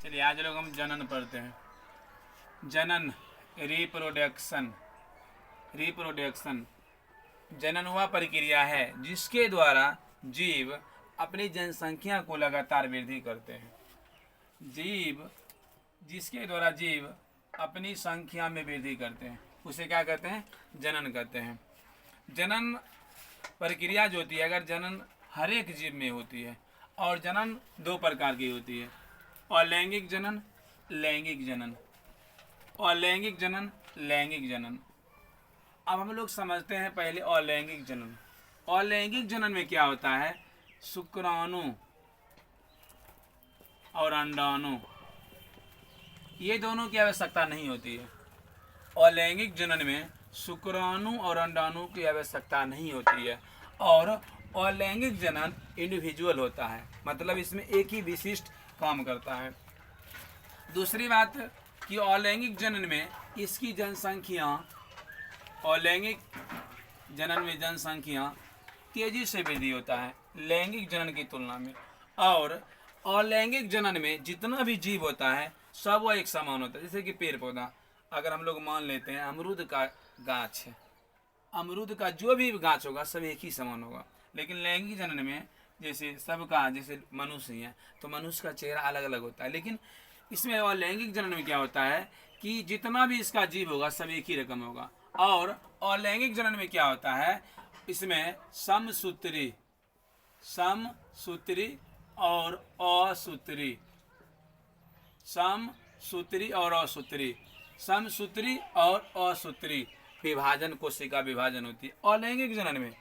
चलिए आज लोग हम जनन पढ़ते हैं। जनन रिप्रोडक्शन। रिप्रोडक्शन जनन वह प्रक्रिया है जिसके द्वारा जीव अपनी जनसंख्या को लगातार वृद्धि करते हैं। जिसके द्वारा जीव अपनी संख्या में वृद्धि करते हैं उसे क्या कहते हैं? जनन कहते हैं। जनन प्रक्रिया जो होती है, अगर जनन हर एक जीव में होती है, और जनन दो प्रकार की होती है, अलैंगिक जनन, लैंगिक जनन। अलैंगिक जनन, लैंगिक जनन। अब हम लोग समझते हैं पहले अलैंगिक जनन। अलैंगिक जनन में क्या होता है? शुक्राणु और अंडाणु, ये दोनों की आवश्यकता नहीं होती है। अलैंगिक जनन में शुक्राणु और अंडाणु की आवश्यकता नहीं होती है, और अलैंगिक जनन इंडिविजुअल होता है, मतलब इसमें एक ही विशिष्ट काम करता है। दूसरी बात कि अलैंगिक जनन में इसकी जनसंख्या, अलैंगिक जनन में जनसंख्या तेजी से वृद्धि होता है लैंगिक जनन की तुलना में। और अलैंगिक जनन में जितना भी जीव होता है सब वो एक समान होता है। जैसे कि पेड़ पौधा, अगर हम लोग मान लेते हैं अमरूद का गाछ है, अमरूद का जो भी गाछ होगा सब एक ही समान होगा। लेकिन लैंगिक जनन में जैसे सबका, जैसे मनुष्य है तो मनुष्य का चेहरा अलग अलग होता है, लेकिन इसमें और लैंगिक जनन में क्या होता है कि जितना भी इसका जीव होगा सब एक ही रकम होगा। और अलैंगिक जनन में क्या होता है, इसमें समसूत्री, समसूत्री और असूत्री, समसूत्री और असूत्री, समसूत्री और असूत्री विभाजन, कोशिका विभाजन होती है अलैंगिक जनन में।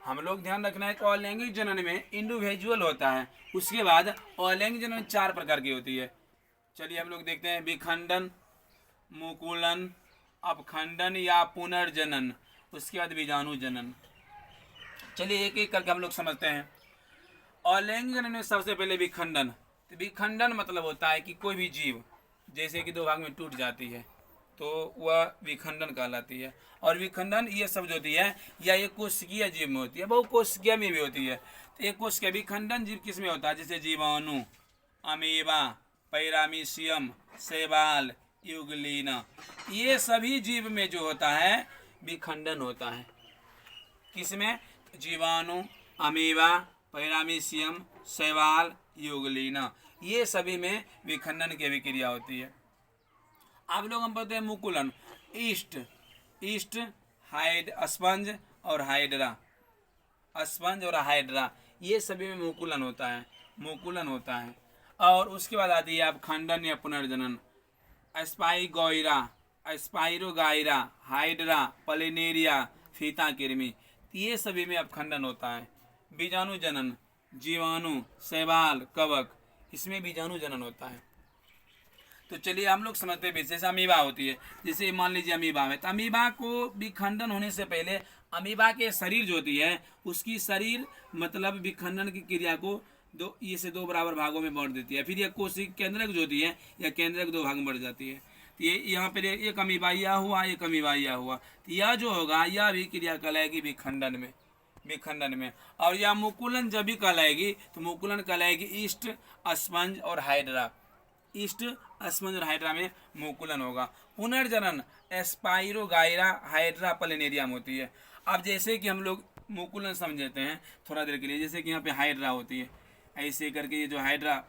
हम लोग ध्यान रखना है कि अलैंगिक जनन में इंडिविजुअल होता है। उसके बाद अलैंगिक जनन 4 प्रकार की होती है। चलिए हम लोग देखते हैं। विखंडन, मुकुलन, अपखंडन या पुनर्जनन, उसके बाद बीजाणु जनन। चलिए एक एक करके हम लोग समझते हैं। अलैंगिक जनन में सबसे पहले विखंडन। तो विखंडन मतलब होता है कि कोई भी जीव जैसे कि 2 भाग में टूट जाती है तो वह विखंडन कहलाती है। और विखंडन ये सब जो होती है या एक कोशिकीय जीव में होती है, बहु कोशिकीय में भी होती है। तो एक कोशिकीय विखंडन जीव किस में होता है? जैसे जीवाणु, अमीबा, पैरामीशियम, शैवाल, यूग्लिना, ये सभी जीव में जो होता है विखंडन होता है। किसमें? जीवाणु, अमीबा, पैरामीशियम, शैवाल, यूग्लिना, ये सभी में विखंडन की अभिक्रिया होती है। अब लोग हम पढ़ते हैं मुकुलन। ईस्ट, हाइड, स्पंज और हाइड्रा, स्पंज और हाइड्रा, ये सभी में मुकुलन होता है, मुकुलन होता है। और उसके बाद आती है अपखंडन या पुनर्जनन। स्पाइगोइरा, स्पाइरोगाइरा, हाइड्रा, पलिनेरिया, फीता कृमि, ये सभी में अपखंडन होता है। बीजाणु जनन, जीवाणु, शैवाल, कवक, इसमें बीजाणु जनन होता है। तो चलिए हम लोग समझते हैं। जैसे अमीबा होती है, जैसे मान लीजिए अमीबा में, तो अमीबा को विखंडन होने से पहले अमीबा के शरीर जो होती है उसकी शरीर मतलब विखंडन की क्रिया को दो बराबर भागों में बांट देती है। फिर यह कोशिका केंद्रक जो होती है या केंद्रक 2 भाग में बढ़ जाती है। तो ये यहाँ पर एक अमीबा यह हुआ, एक अमीबा यह हुआ, तो यह जो होगा यह भी क्रिया कहलाएगी विखंडन में, विखंडन में। और यह मुकुलन जब भी कहलाएगी तो मुकुलन कहलाएगी ईस्ट, स्पंज और हाइड्रा। ईस्ट, स्पंज और हाइड्रा में मुकुलन होगा। पुनर्जनन स्पाइरोगाइरा, हाइड्रा, पलिनेरियम होती है। अब जैसे कि हम लोग मुकुलन समझते हैं थोड़ा देर के लिए, जैसे कि यहाँ पे हाइड्रा होती है, ऐसे करके ये जो हाइड्रा,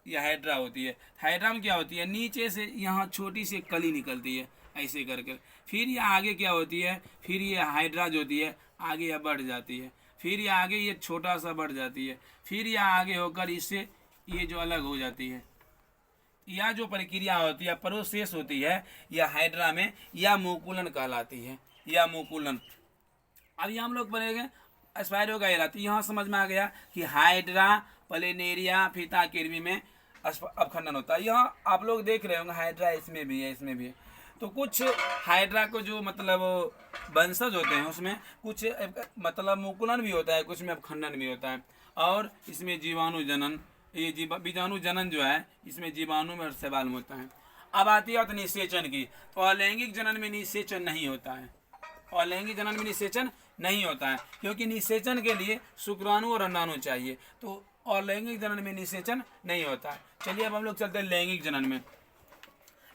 ये हाइड्रा होती है। हाइड्रा में क्या होती है, नीचे से यहाँ छोटी सी कली निकलती है ऐसे करके, फिर ये आगे क्या होती है, फिर ये हाइड्रा जो होती है आगे यह बढ़ जाती है, फिर ये आगे ये छोटा सा बढ़ जाती है, फिर यह आगे होकर इससे ये जो अलग हो जाती है। यह जो प्रक्रिया होती है, प्रोसेस होती है, यह हाइड्रा में यह मुकुलन कहलाती है, यह मुकुलन। अब ये हम लोग पढ़ेंगे स्पाइरोगाइरा। तो यहाँ समझ में आ गया कि हाइड्रा, पलिनेरिया, फीता कृमि में अपखंडन होता है। यहाँ आप लोग देख रहे होंगे हाइड्रा इसमें भी है, इसमें भी है। तो कुछ हाइड्रा को जो मतलब वंशज होते हैं उसमें कुछ मतलब मुकुलन भी होता है, कुछ में अपखंडन भी होता है। और इसमें जीवाणु जनन, ये बीजाणु जनन जो है इसमें जीवाणु में और शैवाल में होता है। अब आती है निषेचन की। तो अलैंगिक जनन में निषेचन नहीं होता है, अलैंगिक जनन में निषेचन नहीं होता है, क्योंकि निषेचन के लिए शुक्राणु और अंडाणु चाहिए। तो और लैंगिक जनन में निषेचन नहीं होता है। चलिए अब हम लोग चलते हैं लैंगिक जनन में।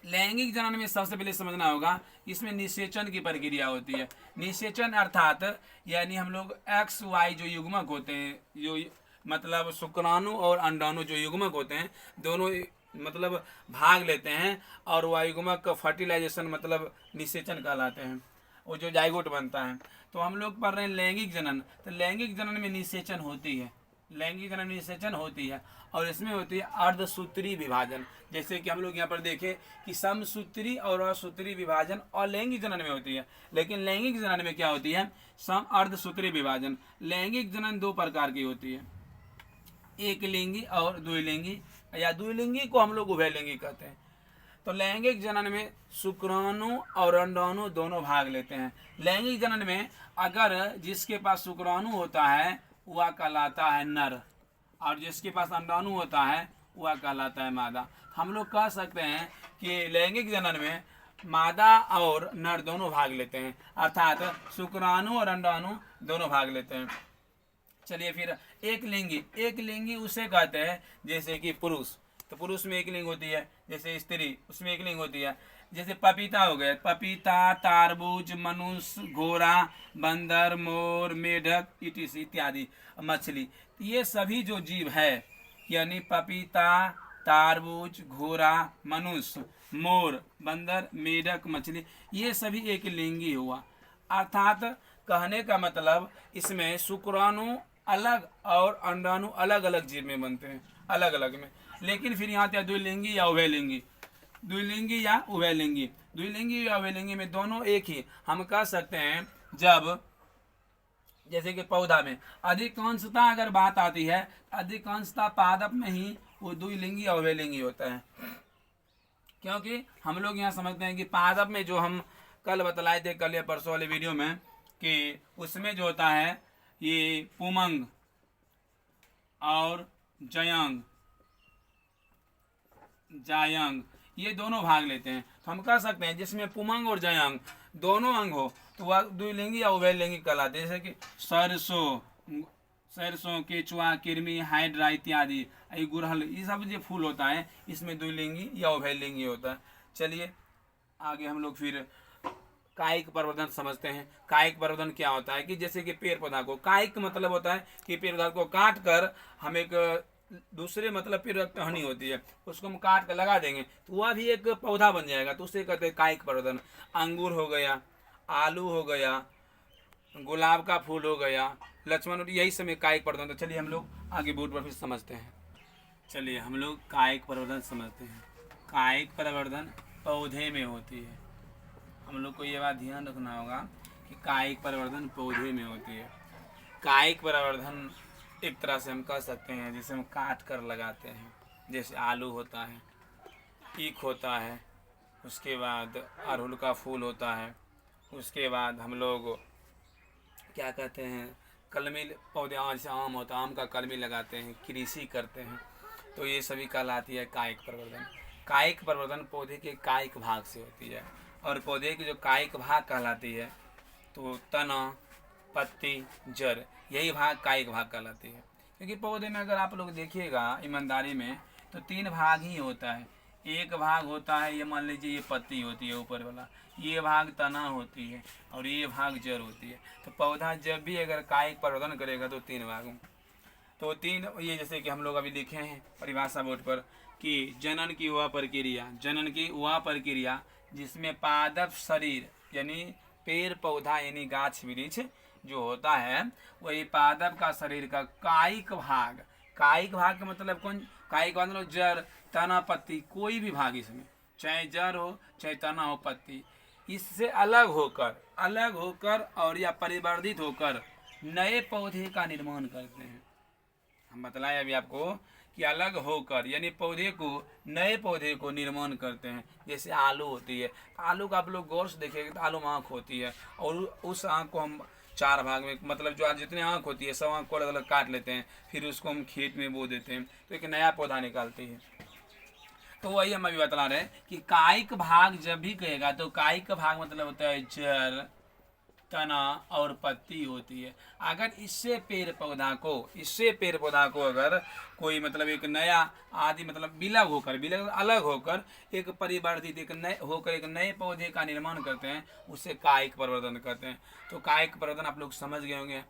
लैंगिक जनन में सबसे पहले समझना होगा इसमें निषेचन की प्रक्रिया होती है। निषेचन अर्थात यानी हम लोग एक्स वाई जो युग्मक होते हैं, जो मतलब शुक्राणु और अंडाणु जो युग्मक होते हैं, दोनों मतलब भाग लेते हैं और वह युग्मक का फर्टिलाइजेशन मतलब निषेचन कहलाते हैं, वो जो जाइगोट बनता है। तो हम लोग पढ़ रहे हैं लैंगिक जनन, तो लैंगिक जनन में निषेचन होती है, लैंगिक जनन में निषेचन होती है और इसमें होती है अर्धसूत्री विभाजन। जैसे कि हम लोग यहाँ पर देखें कि समसूत्री और असूत्री विभाजन अलैंगिक जनन में होती है, लेकिन लैंगिक जनन में क्या होती है, सम अर्धसूत्री विभाजन। लैंगिक जनन दो प्रकार की होती है, एक लिंगी और द्विलिंगी, या द्विलिंगी को हम लोग उभयलिंगी कहते हैं। तो लैंगिक जनन में शुक्राणु और अंडाणु दोनों भाग लेते हैं। लैंगिक जनन में अगर जिसके पास शुक्राणु होता है वह कहलाता है नर, और जिसके पास अंडाणु होता है वह कहलाता है मादा। हम लोग कह सकते हैं कि लैंगिक जनन में मादा और नर दोनों भाग लेते हैं, अर्थात शुक्राणु और अंडाणु दोनों भाग लेते हैं। चलिए फिर एक लिंगी उसे कहते हैं जैसे कि पुरुष, तो पुरुष में एक लिंग होती है, जैसे स्त्री उसमें एक लिंग होती है। जैसे पपीता हो गए, पपीता, तारबूज, मनुष्य, घोड़ा, बंदर, मोर, मेढक इत्यादि, मछली, ये सभी जो जीव है यानी पपीता, तारबूज, घोड़ा, मनुष्य, मोर, बंदर, मेढक, मछली, ये सभी एक लिंगी हुआ। अर्थात कहने का मतलब इसमें शुक्राणु अलग और अंडाणु अलग अलग जीव में बनते हैं, अलग अलग में। लेकिन फिर यहाँ पे द्विलिंगी या उभयलिंगी, द्विलिंगी या उभयलिंगी, द्विलिंगी या उभयलिंगी में दोनों एक ही। हम कह सकते हैं जब जैसे कि पौधा में अधिकांशता अगर बात आती है, अधिकांशता पादप में ही वो द्विलिंगी या उभयलिंगी होता है, क्योंकि हम लोग यहाँ समझते हैं कि पादप में जो हम कल बतलाए थे, कल या परसों वाले वीडियो में, कि उसमें जो होता है ये पुमंग और जयंग, जायंग, ये दोनों भाग लेते हैं। तो हम कह सकते हैं जिसमें पुमंग और जयंग दोनों अंग हो तो वह द्विलिंगी या उभयलिंगी कहलाते हैं। जैसे कि सरसों, केचुआ, किरमी, हाइड्रा इत्यादि, गुड़हल, ये सब जो फूल होता है इसमें द्विलिंगी या उभयलिंगी होता है। चलिए आगे हम लोग फिर कायिक प्रवर्धन समझते हैं। कायिक प्रवर्धन क्या होता है कि जैसे कि पेड़ पौधा को, कायिक मतलब होता है कि पेड़ पौधा को काट कर हम एक दूसरे मतलब पेड़ टहनी होती है उसको हम काट कर लगा देंगे तो वह भी एक पौधा बन जाएगा, तो उसे कहते हैं कायिक प्रवर्धन। अंगूर हो गया, आलू हो गया, गुलाब का फूल हो गया, लक्ष्मण, यही सब कायिक प्रवर्धन। तो चलिए हम लोग आगे बोर्ड पर फिर समझते हैं। चलिए हम लोग कायिक प्रवर्धन समझते हैं। कायिक प्रवर्धन पौधे में होती है। हम लोग को ये बात ध्यान रखना होगा कि कायिक प्रवर्धन पौधे में होती है। कायिक प्रवर्धन एक तरह से हम कह सकते हैं जिसे हम काट कर लगाते हैं, जैसे आलू होता है, ईख होता है, उसके बाद अड़हुल का फूल होता है, उसके बाद हम लोग क्या कहते हैं कलमी पौधे, जैसे आम होता है, आम का कलमी लगाते हैं, कृषि करते हैं, तो ये सभी कहलाती है कायिक प्रवर्धन। कायिक प्रवर्धन पौधे के कायिक भाग से होती है, और पौधे की जो कायिक भाग कहलाती है तो तना, पत्ती, जड़, यही भाग कायिक भाग कहलाती है। क्योंकि पौधे में अगर आप लोग देखिएगा ईमानदारी में तो तीन भाग ही होता है। एक भाग होता है, ये मान लीजिए ये पत्ती होती है ऊपर वाला, ये भाग तना होती है और ये भाग जड़ होती है। तो पौधा जब भी अगर कायिक प्रवर्धन करेगा तो तीन भाग, तो तीन, ये जैसे कि हम लोग अभी लिखे हैं परिभाषा बोर्ड पर कि जनन की वह प्रक्रिया, जनन की वह प्रक्रिया जिसमें पादप शरीर यानी पेड़ पौधा यानी गाछ वृक्ष जो होता है वही पादप का शरीर का कायिक भाग, कायिक भाग का मतलब कौन, कायिक भाग मतलब जड़, तना, पत्ती, कोई भी भाग इसमें, चाहे जड़ हो चाहे तना हो, पत्ती, इससे अलग होकर और या परिवर्धित होकर नए पौधे का निर्माण करते हैं। हम बतलाए अभी आपको कि अलग होकर यानी पौधे को, नए पौधे को निर्माण करते हैं। जैसे आलू होती है, आलू का आप लोग गौर से देखेंगे तो आलू में आँख होती है और उस आँख को हम चार भाग में, मतलब जो जितने आँख होती है सब आँख को अलग अलग काट लेते हैं, फिर उसको हम खेत में बो देते हैं तो एक नया पौधा निकालती है। तो वही हम अभी बता रहे हैं कि कायिक भाग जब भी कहेगा तो कायिक भाग मतलब होता है जड़, तना और पत्ती होती है। अगर इससे पेड़ पौधा को अगर कोई मतलब एक नया आदि मतलब विलग अलग होकर एक परिवर्तित एक नए पौधे का निर्माण करते हैं, उससे कायिक परिवर्तन कहते हैं। तो कायिक परिवर्तन आप लोग समझ गए होंगे,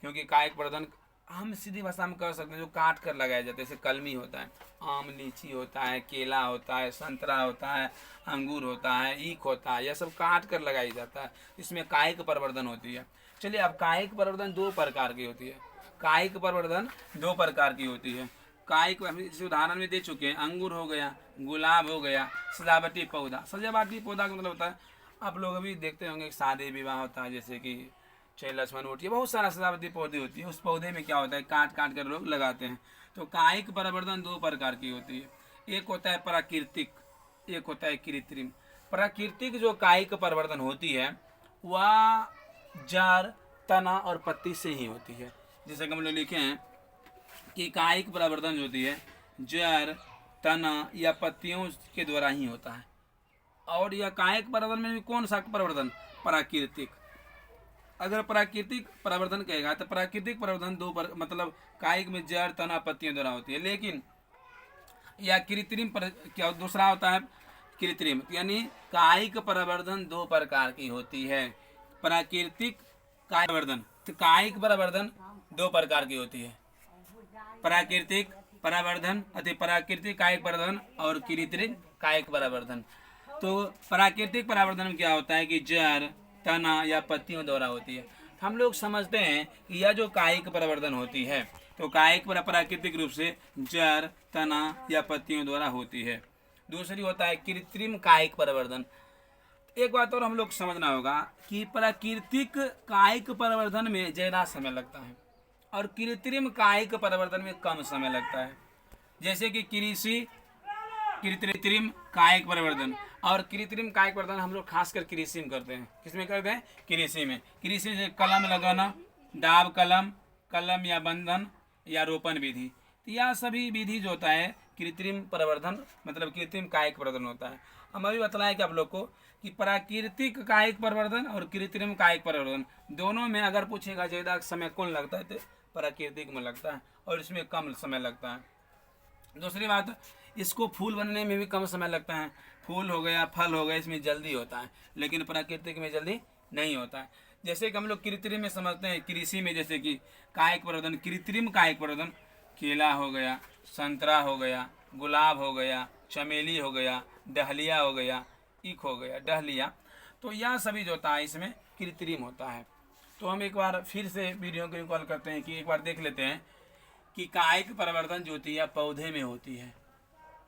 क्योंकि कायिक परिवर्तन हम सीधी भाषा में कह सकते हैं जो काट कर लगाया जाता है। जैसे कलमी होता है, आम लीची होता है, केला होता है, संतरा होता है, अंगूर होता है, ईख होता है, यह सब काट कर लगाया जाता है, इसमें कायिक परिवर्तन होती है। चलिए, अब कायिक परिवर्तन दो प्रकार की होती है। कायिक परिवर्तन दो प्रकार की होती है। कायिक इस उदाहरण में दे चुके हैं, अंगूर हो गया, गुलाब हो गया, सजावटी पौधा। सजावटी पौधा का मतलब होता है, आप लोग अभी देखते होंगे शादी विवाह होता है, जैसे कि चाहे लक्ष्मण होती है, बहुत सारा सजावटी पौधे होती है। उस पौधे में क्या होता है, काट काट कर लोग लगाते हैं। तो कायिक परिवर्तन दो प्रकार की होती है। एक होता है प्राकृतिक, एक होता है कृत्रिम। प्राकृतिक जो कायिक परिवर्तन होती है वह जड़, तना और पत्ती से ही होती है। जैसे कि हम लोग लिखे हैं कि कायिक परिवर्तन जो होती है जड़, तना या पत्तियों के द्वारा ही होता है। और यह कायिक परिवर्तन में भी कौन सा परिवर्तन, प्राकृतिक। अगर प्राकृतिक परिवर्तन कहेगा तो प्राकृतिक परिवर्तन मतलब कायिक में जड़, तना, पत्तियों द्वारा होती है। लेकिन या कृत्रिम क्या दूसरा होता है, कृत्रिम। यानी कायिक परिवर्तन दो प्रकार की होती है। प्राकृतिक कायिक परिवर्तन, तो कायिक परिवर्तन दो प्रकार की होती है। प्राकृतिक परिवर्तन अति प्राकृतिक कायिक परिवर्तन और कृत्रिम कायिक परिवर्तन। तो प्राकृतिक परिवर्तन में क्या होता है कि जड़, तना या पत्तियों द्वारा होती है। हम लोग समझते हैं कि यह जो कायिक परिवर्तन होती है तो कायिक प्राकृतिक रूप से जड़, तना या पत्तियों द्वारा होती है। दूसरी होता है कृत्रिम कायिक परिवर्तन। एक बात और हम लोग समझना होगा कि प्राकृतिक कायिक परिवर्तन में ज़्यादा समय लगता है और कृत्रिम कायिक परिवर्तन में कम समय लगता है। जैसे कि कृत्रिम कायिक परिवर्तन और कृत्रिम कायिक परिवर्तन हम लोग खासकर कृषि में करते हैं। किसमें करते हैं, कृषि में। कृषि से कलम लगाना, दाब कलम या बंधन या रोपण विधि, तो यह सभी विधि जो होता है कृत्रिम परिवर्तन मतलब कृत्रिम कायिक परिवर्तन होता है। हम अभी बतलाएं कि आप लोग को कि प्राकृतिक कायिक परिवर्तन और कृत्रिम कायिक परिवर्तन दोनों में अगर पूछेगा ज़्यादा समय कौन लगता है तो प्राकृतिक में लगता है और इसमें कम समय लगता है। दूसरी बात, इसको फूल बनने में भी कम समय लगता है। फूल हो गया, फल हो गया, इसमें जल्दी होता है, लेकिन प्राकृतिक में जल्दी नहीं होता है। जैसे कि हम लोग कृत्रिम में समझते हैं कृषि में, जैसे कि कायिक परिवर्तन, कृत्रिम कायिक परिवर्तन, केला हो गया, संतरा हो गया, गुलाब हो गया, चमेली हो गया, डहलिया हो गया, ईख हो गया, डहलिया, तो यह सभी जो होता है इसमें कृत्रिम होता है। तो हम एक बार फिर से वीडियो को रिकॉल करते हैं कि एक बार देख लेते हैं कि कायिक परिवर्तन जो होती है पौधे में होती है,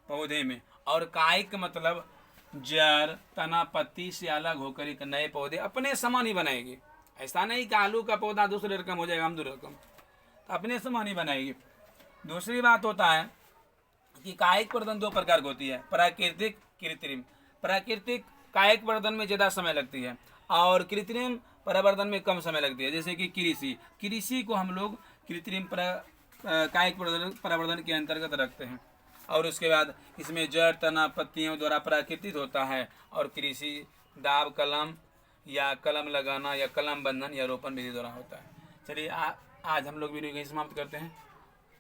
पौधे में। और कायिक मतलब जड़, तना, पत्ती से अलग होकर एक नए पौधे अपने समान ही बनाएगी। ऐसा नहीं कि आलू का पौधा दूसरे रकम हो जाएगा, हम दूसरे रकम, तो अपने समान ही बनाएगी। दूसरी बात होता है कि कायिक परिवर्तन दो प्रकार की होती है, प्राकृतिक, कृत्रिम। प्राकृतिक कायिक परिवर्तन में ज़्यादा समय लगती है और कृत्रिम परिवर्तन में कम समय लगती है। जैसे कि कृषि को हम लोग कृत्रिम कायिक परिवर्तन के अंतर्गत रखते हैं। और उसके बाद इसमें जड़, तना, पत्तियों द्वारा प्राकृतिक होता है और कृषि दाब कलम या कलम लगाना या कलम बंधन या रोपण विधि द्वारा होता है। चलिए आज हम लोग वीडियो यहीं समाप्त करते हैं।